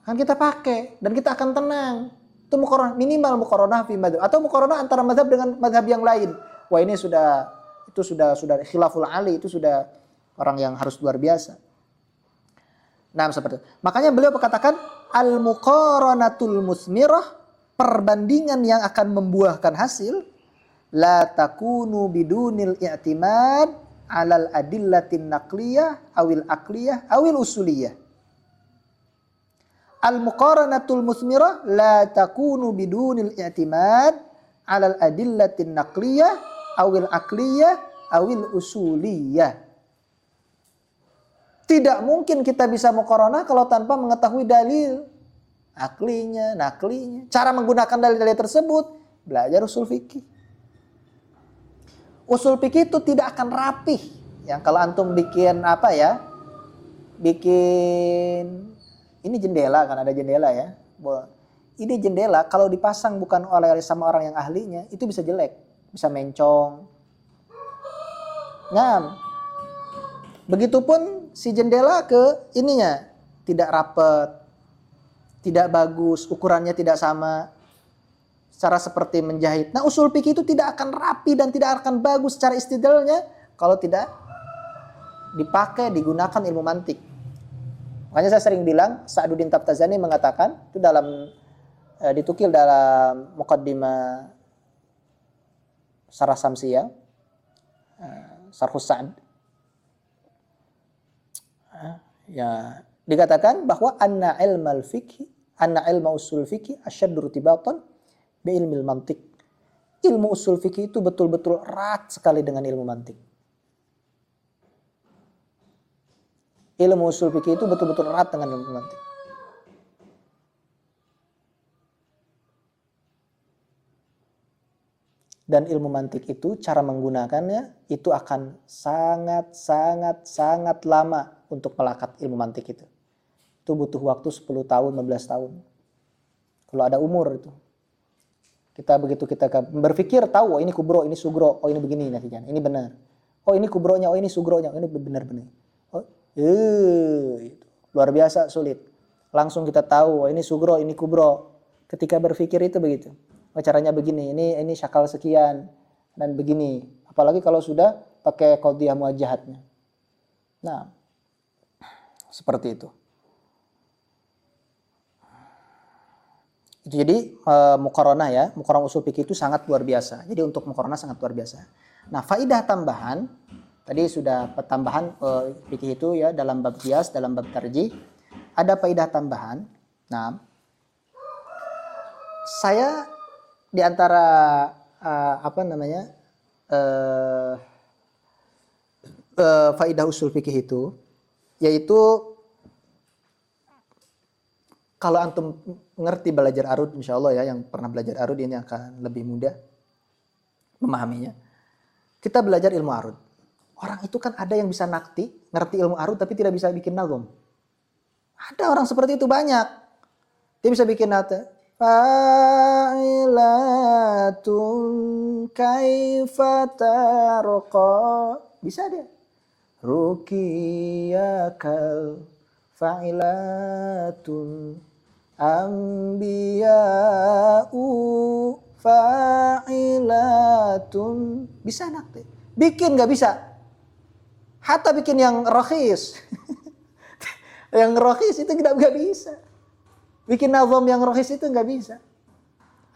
kita pakai dan kita akan tenang. Itu muqaranah, minimal muqaranah fi madzhab atau muqaranah antara mazhab dengan mazhab yang lain. Wah, ini sudah khilaful ali, itu sudah orang yang harus luar biasa. Nah, seperti itu. Makanya beliau berkatakan al-muqaranatul musmirah, perbandingan yang akan membuahkan hasil, la takunu bidunil i'timad 'alal adillatin naqliyah awil aqliyah awil usuliyah. Al-muqaranatul musmirah la takunu bidunil i'timad 'alal adillatin naqliyah awil aqliyah awil usuliyah. Tidak mungkin kita bisa muqaranah kalau tanpa mengetahui dalil aklinya, naklinya. Cara menggunakan dalil-dalil tersebut, belajar usul fikih. Usul fikih itu tidak akan rapih. Ya, kalau antum bikin ini jendela, kan ada jendela ya. Ini jendela kalau dipasang bukan sama orang yang ahlinya, itu bisa jelek, bisa mencong. Nah, begitupun si jendela ke ininya tidak rapet, tidak bagus, ukurannya tidak sama. Secara seperti menjahit. Nah, usul fikih itu tidak akan rapi dan tidak akan bagus secara istidlalnya kalau tidak digunakan ilmu mantik. Makanya saya sering bilang, Sa'duddin Tabtazani mengatakan, itu ditukil dalam Muqaddimah Syarah Samsiyah, Syarhus Sa'd. Ya, dikatakan bahwa anna ilma usul fikih asyaddu rutibatan bi ilmil mantik. Ilmu usul fikih itu betul-betul erat sekali dengan ilmu mantik. Ilmu usul fikih itu betul-betul erat dengan ilmu mantik. Dan ilmu mantik itu cara menggunakannya itu akan sangat lama untuk melakat ilmu mantik itu. Itu butuh waktu 10 tahun, 15 tahun. Kalau ada umur itu. Kita berpikir tahu, oh ini kubro, ini sugro, oh ini begini nantinya, ini benar. Oh ini kubronya, oh ini sugronya, oh ini benar-benar. Itu luar biasa sulit. Langsung kita tahu, oh ini sugro, ini kubro. Ketika berpikir itu begitu. Oh caranya begini, ini syakal sekian dan begini. Apalagi kalau sudah pakai qaudiyah muwajjahatnya. Nah, Seperti itu. Itu jadi muqaranah ya, muqaranah usul fikih itu sangat luar biasa. Jadi untuk muqaranah sangat luar biasa. Nah, faidah tambahan tadi sudah tambahan fikih itu ya dalam bab qiyas, dalam bab tarjih. Ada faidah tambahan. Nah, saya di antara faidah usul fikih itu yaitu kalau antum ngerti belajar arud, insya Allah ya, yang pernah belajar arud ini akan lebih mudah memahaminya. Kita belajar ilmu arud. Orang itu kan ada yang bisa ngerti ilmu arud tapi tidak bisa bikin nazom. Ada orang seperti itu banyak. Dia bisa bikin nata. Fa'ilatun kaifa tarqa. Bisa dia. Rukiyakal fa'ilatun ambiya'u fa'ilatun. Bisa nakti. Bikin gak bisa. Hatta bikin yang rokhis. Yang rokhis itu gak bisa. Bikin nazom yang rokhis itu gak bisa.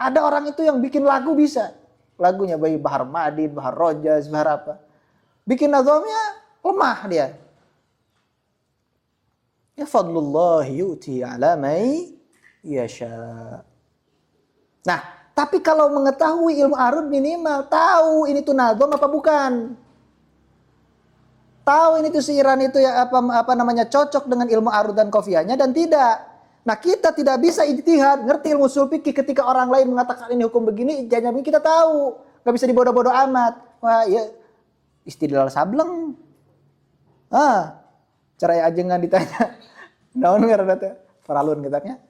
Ada orang itu yang bikin lagu bisa. Lagunya bayi Bahar Madid, Bahar Rojaz, Bahar apa. Bikin nazomnya lemah dia. Ya fadlullah yu'ti ala may yasha. Nah, tapi kalau mengetahui ilmu arud minimal tahu ini tuh nazom apa bukan. Tahu ini tuh siiran itu ya apa namanya cocok dengan ilmu arud dan qafiyahnya dan tidak. Nah, kita tidak bisa ijtihad, ngerti ilmu ushul fikih ketika orang lain mengatakan ini hukum begini, jangan kita tahu. Enggak bisa dibodoh-bodoh amat. Wah, ya istidlal sableng. Cara ajengan ditanya. Naon ngaranna teh? Paralun kita nya.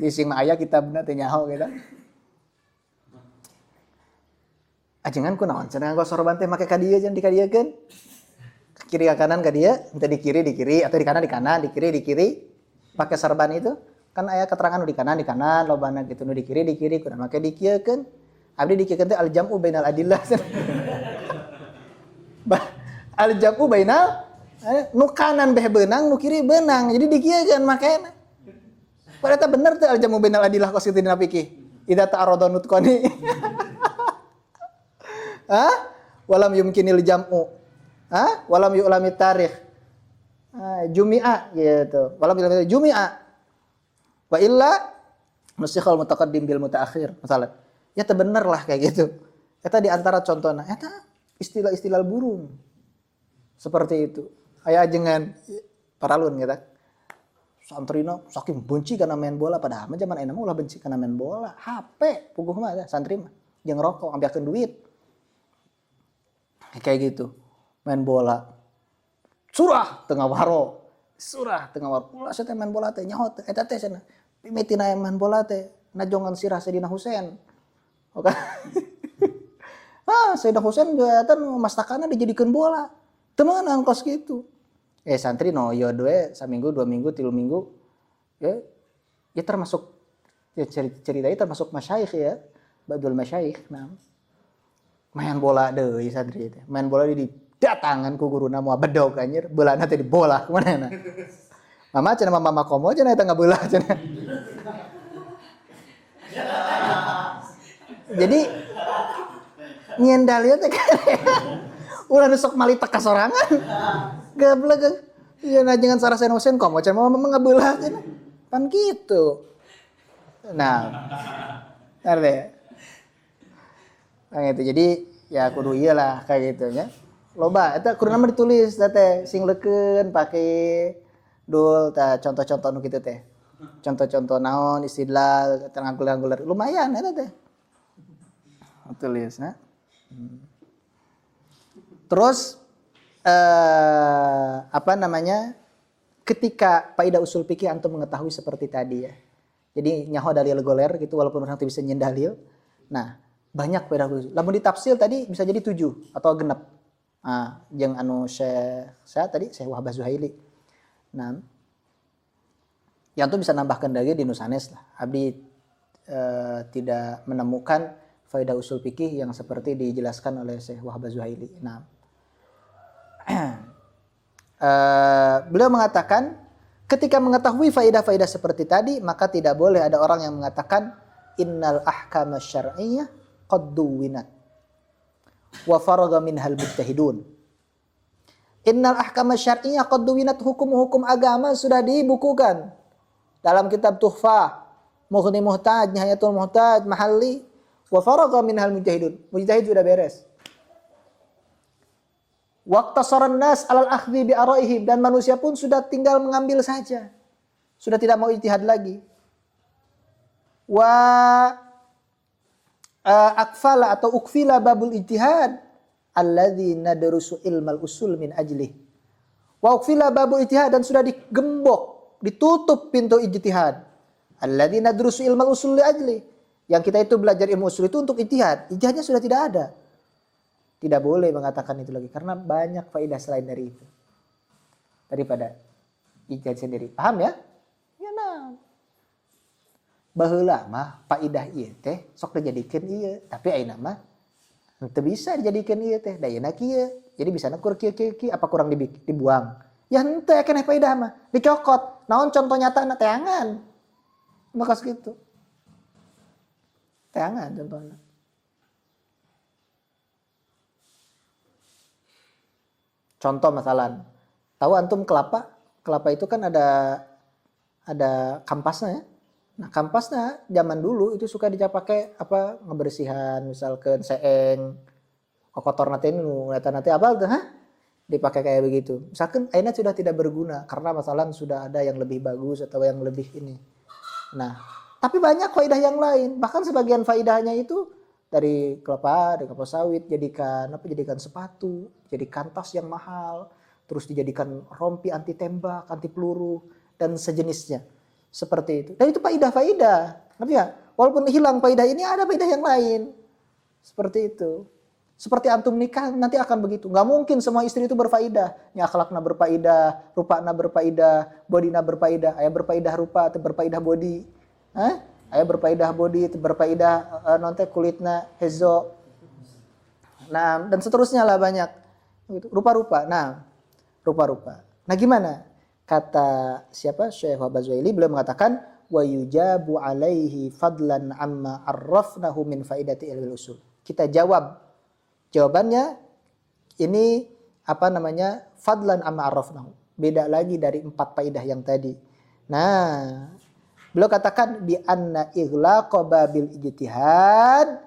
Sing mah aya kitabna teh nyaho kita. Ajengan ku naon cenah nggo sorban teh make ka dieu jan dikadiekeun. Kiri ke kanan ka dieu, minta di kiri atau di kanan, di kiri. Pakai sorban itu kan aya keterangan nu di kanan lobana gitu nu di kiri kudu make dikieukeun. Abdi dikieukeun teh al-jam'u bainal adillah. Al-jam'u bainal nu kanan beh beunang, nu kiri beunang. Jadi dikieukeun makena. Padahal bener teh al-jam'u bainal adillah qasitina fikih. Idza ta'arada nutqani. Walam yumkinil jam'u. Walam yu'lami tarikh. Jumi'a gitu. Walam yu'lami jumi'a. Wa illa nusikhal mutaqaddim bil mutaakhir. Misalnya, ya teh bener lah kayak gitu. Eta di antara contohna, eta istilah-istilah burung. Seperti itu. Aya ajengan paralun gitu. Santrina saking benci kana main bola padahal mah zaman ayeuna mah ulah benci kana main bola. HP puguh mah santri mah jeung rokok ambeakeun duit. Kayak gitu. Main bola. Surah tengah waro. Ulah saya teh main bola teh nyaho teh eta teh cenah. Pimitina main bola teh najongan sirah Sayyidina Husain. Oke. Sayyidina Husain gaatan mastakana dijadikeun bola. Teu meunang kos kitu. Santri no yo doe saminggu, 2 minggu, 3 minggu. Ya termasuk ya ceritanya termasuk masyayikh ya. Badul masyayikh. Nah. Main bola deui santri teh. Main bola di datangan ku guruna moal bedog anjir, beulana teh di bola kumanana. Mama cenah mama komo cenah eta ngabeula cenah. Jadi nyendal teh ulah nu sok mali teka sorangan. Gablek. Ya najengan sareng Sayyidina Husain komo cenah mama ngabeula cenah. Pan kitu. Nah. Arbe. Nah itu jadi ya kudu iyalah kayak gitu nya. Loba eta kudu nama ditulis teh sing leukeun pake dul tah contoh-contoh nu kitu teh. Contoh-contoh naon istidlal tengah-gular lumayan eta teh. Tulis nah. Terus ketika faidah usul fikih antum mengetahui seperti tadi ya. Jadi nyaho dalil goler gitu walaupun orang teu bisa nyen dalil. Nah, banyak faidah usul. Lamun ditafsir tadi bisa jadi 7 atau genep. Jeung anu saya tadi Syekh Wahbah Zuhaili. Nah, yang tuh bisa nambahkan lagi di nusanes lah. Abdi tidak menemukan faidah usul fikih yang seperti dijelaskan oleh Syekh Wahbah Zuhaili. Nah, beliau mengatakan ketika mengetahui faedah-faedah seperti tadi, maka tidak boleh ada orang yang mengatakan innal ahkama syar'iyyah qad duwinat wa faragha minhal mujtahidun. Innal ahkama syar'iyyah qad duwinat, hukum-hukum agama sudah dibukukan dalam kitab Tuhfah, Mughni Muhtaj, Nihayatul Muhtaj, Mahalli, wa faragha minhal mujtahidun. Mujtahid sudah beres. Waqtasaran nas alal akhdhi bi araihim, dan manusia pun sudah tinggal mengambil saja. Sudah tidak mau ijtihad lagi. Wa akfala atau ukfila babul ijtihad alladzi nadrusu ilmal usul min ajlih. Wa ukfila babul ijtihad, dan sudah digembok, ditutup pintu ijtihad. Alladzi nadrusu ilmal usul li ajlih. Yang kita itu belajar ilmu usul itu untuk ijtihad. Ijtihadnya sudah tidak ada. Tidak boleh mengatakan itu lagi karena banyak faedah selain dari itu. Daripada ijtihad sendiri. Paham ya? Ya nah. Baheula mah faedah ieu teh sok dijadikeun ieu, tapi ayeuna mah henteu bisa dijadikeun ieu teh. Dayana kieu. Jadi bisana kur kieu apa kurang dibuang. Ya henteu keneh faedah mah, dicokot. Naon contoh nyatana teangan. Maka segitu. Teangan contohnya. Contoh masalah, tahu antum kelapa? Kelapa itu kan ada kampasnya ya. Nah, kampasnya zaman dulu itu suka dipakai apa ngebersihan, misalkan seeng, kotor nanti apa tuh, dipakai kayak begitu. Misalkan airnya sudah tidak berguna karena masalah sudah ada yang lebih bagus atau yang lebih ini. Nah, tapi banyak faidah yang lain. Bahkan sebagian faidahnya itu dari kelapa sawit jadikan sepatu, jadikan tas yang mahal, terus dijadikan rompi anti tembak, anti peluru dan sejenisnya. Seperti itu. Dan itu faidah-faidah. Ngerti ya? Walaupun hilang faidah ini ada faidah yang lain. Seperti itu. Seperti antum nikah nanti akan begitu. Nggak mungkin semua istri itu berfaidah. Ini akhlakna berfaidah, rupana berfaidah, bodina berfaidah, ayah berfaidah rupa, berfaidah body. Ayah berfaidah body, berfaidah nonte kulitna hezo. Nah, dan seterusnya lah banyak. Rupa-rupa. Nah, rupa-rupa. Nah, gimana? Kata siapa? Syekh Wahbah Zuhaili beliau mengatakan wa yujabu alaihi fadlan amma arrafnahu min faidati ilmil usul. Kita jawab. Jawabannya ini fadlan amma arrafnahu. Beda lagi dari 4 faidah yang tadi. Nah, beliau katakan bi anna ighlaqa babil ijtihad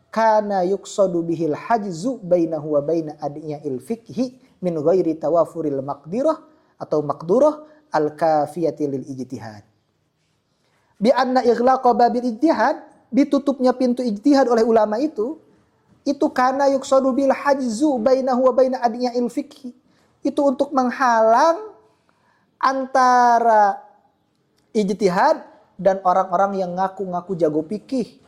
kana yuqsadu bihil hajzu bainahu wa baina adiyil fiqhi min ghairi tawafuril maqdirah atau maqdurah al-kafiyati lil ijtihad. Bi anna ighlaqa babil ijtihad, ditutupnya pintu ijtihad oleh ulama itu kana yuqsadu bil hajzu bainahu wa baina adiyil fiqhi. Itu untuk menghalang antara ijtihad dan orang-orang yang ngaku-ngaku jago fikih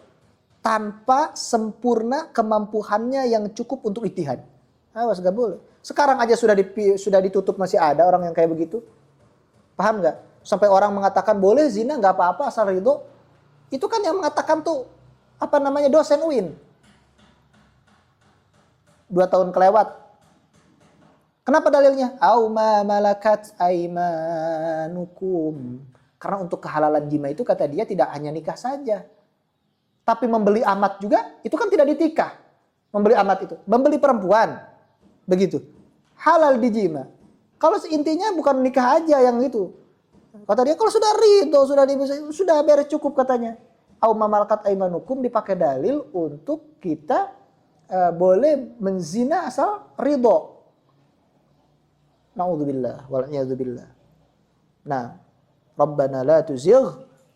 tanpa sempurna kemampuannya yang cukup untuk ijtihad. Awas gak boleh. Sekarang aja sudah ditutup masih ada orang yang kayak begitu. Paham gak? Sampai orang mengatakan boleh zina gak apa-apa asal ridho. Itu kan yang mengatakan tuh dosen UIN. 2 tahun kelewat. Kenapa dalilnya? Au ma malakat aimanukum. Karena untuk kehalalan jima itu kata dia tidak hanya nikah saja. Tapi membeli amat juga itu kan tidak ditikah. Membeli amat itu. Membeli perempuan. Begitu. Halal di jima. Kalau intinya bukan nikah aja yang itu. Kata dia kalau sudah ridho, sudah beres cukup katanya. Au ma malakat aimanukum dipakai dalil untuk kita boleh menzina asal ridho. Na'udzubillah wal'iyadzubillah. Nah, Rabbana la tuzigh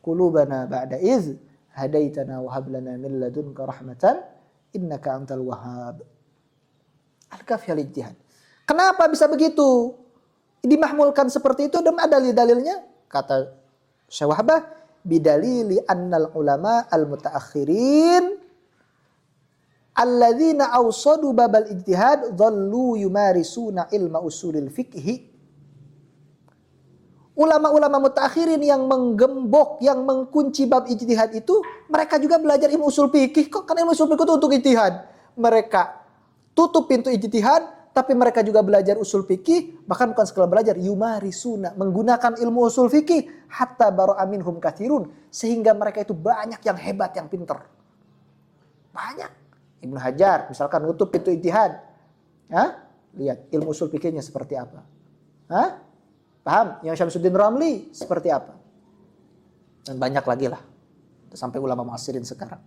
qulubana ba'da idh hadaitana wa hab lana min ladunka rahmatan innaka antal wahhab. Al-kafiyal ijtihad. Kenapa bisa begitu? Dimahmulkan seperti itu dan ada dalilnya. Kata Syekh Wahbah, bidalili annal ulama al-mutaakhirin alladzina awsadu babal ijtihad dhallu yumarisuna ilma usulil fiqhi. Ulama-ulama mutakhirin yang menggembok, yang mengkunci bab ijtihad itu, mereka juga belajar ilmu usul fikih. Kok kan ilmu usul fikih itu untuk ijtihad. Mereka tutup pintu ijtihad, Tapi mereka juga belajar usul fikih, bahkan bukan sekadar belajar, yumarisuna, menggunakan ilmu usul fikih, hatta bara'a minhum katsirun, sehingga mereka itu banyak yang hebat, yang pinter. Banyak. Ibnu Hajar, misalkan nutup pintu ijtihad. Hah? Lihat ilmu usul fikihnya seperti apa. Hah? Paham? Yang Syamsuddin Ramli seperti apa? Dan banyak lagi lah. Sampai ulama mu'asirin sekarang.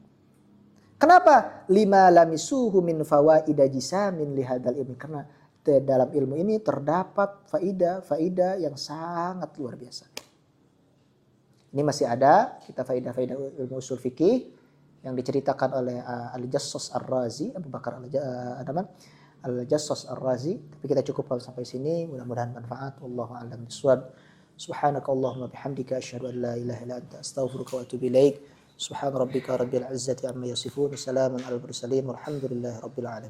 Kenapa? Lima lamisuhu min fawaida jisamin lihadal ilmi. Karena dalam ilmu ini terdapat faidah yang sangat luar biasa. Ini masih ada kita faidah-faidah ilmu usul fikih yang diceritakan oleh Al-Jassas Ar-Razi, Abu Bakar Al-Jassas Ar-Razi. Tapi kita cukupkan sampai sini. Mudah-mudahan manfaat. Wallahu a'lam bishawab. Subhanakallahumma bihamdika asyhadu an la ilaha illa anta astaghfiruka wa atubu ilaik. Subhan rabbika rabbil izzati amma yasifun. Salamun alal mursalin. Walhamdulillahi rabbil alamin.